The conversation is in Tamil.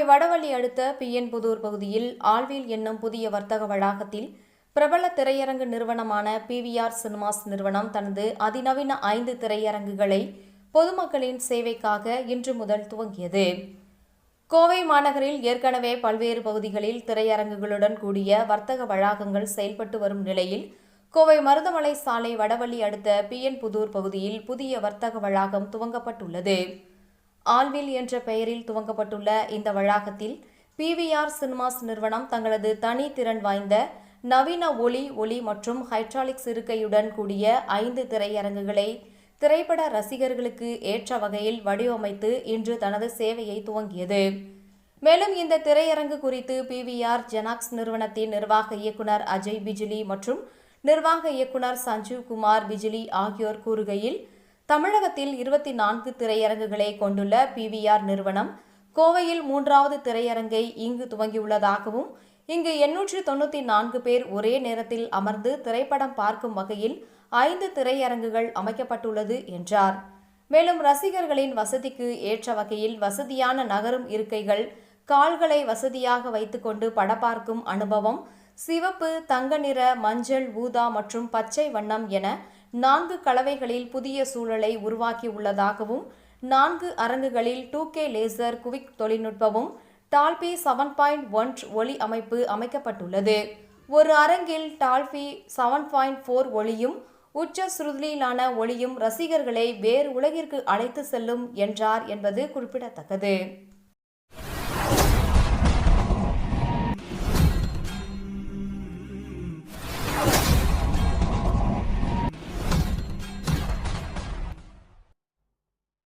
வடவள்ளி அடுத்த பிஎன்புதூர் பகுதியில் ஆல்வில் என்னும் புதிய வர்த்தக வளாகத்தில் பிரபல திரையரங்கு நிறுவனமான PVR சினிமாஸ் நிறுவனம் தனது அதிநவீன 5 திரையரங்குகளை பொதுமக்களின் சேவைக்காக இன்று முதல் துவங்கியது. கோவை மாநகரில் ஏற்கனவே பல்வேறு பகுதிகளில் திரையரங்குகளுடன் கூடிய வர்த்தக வளாகங்கள் செயல்பட்டு வரும் நிலையில் கோவை மருதமலை சாலை வடவள்ளி அடுத்த பிஎன்புதூர் பகுதியில் புதிய வர்த்தக வளாகம் துவங்கப்பட்டுள்ளது. ஆல்வில் என்ற பெயரில் துவங்கப்பட்டுள்ள இந்த வளாகத்தில் PVR சினிமாஸ் நிறுவனம் தங்களது தனி திறன் வாய்ந்த நவீன ஒளி மற்றும் ஹைட்ராலிக்ஸ் இருக்கையுடன் கூடிய 5 திரையரங்குகளை திரைப்பட ரசிகர்களுக்கு ஏற்ற வகையில் வடிவமைத்து இன்று தனது சேவையை துவங்கியது. மேலும் இந்த திரையரங்கு குறித்து PVR ஜெனாக்ஸ் நிறுவனத்தின் நிர்வாக இயக்குனர் அஜய் பிஜிலி மற்றும் நிர்வாக இயக்குனர் சஞ்சீவ் குமார் பிஜிலி ஆகியோர் கூறுகையில், தமிழகத்தில் 24 திரையரங்குகளை கொண்டுள்ள PVR நிறுவனம் கோவையில் 3வது திரையரங்கை இங்கு துவங்கியுள்ளதாகவும், இங்கு 894 பேர் ஒரே நேரத்தில் அமர்ந்து திரைப்படம் பார்க்கும் வகையில் 5 திரையரங்குகள் அமைக்கப்பட்டுள்ளது என்றார். மேலும் ரசிகர்களின் வசதிக்கு ஏற்ற வகையில் வசதியான நகரும் இருக்கைகள், கால்களை வசதியாக வைத்துக்கொண்டு படம் பார்க்கும் அனுபவம், சிவப்பு, தங்க நிற, மஞ்சள், ஊதா மற்றும் பச்சை வண்ணம் என 4 கலவைகளில் புதிய சூழலை உருவாக்கியுள்ளதாகவும், 4 அரங்குகளில் 2K லேசர் குவிக் தொழில்நுட்பமும் டால்பி 7.1 ஒளி அமைப்பு அமைக்கப்பட்டுள்ளது. ஒரு அரங்கில் டால்பி 7.4 ஒளியும் உச்ச சுருதியிலான ஒளியும் ரசிகர்களை வேறு உலகிற்கு அழைத்து செல்லும் என்றார் என்பது குறிப்பிடத்தக்கது.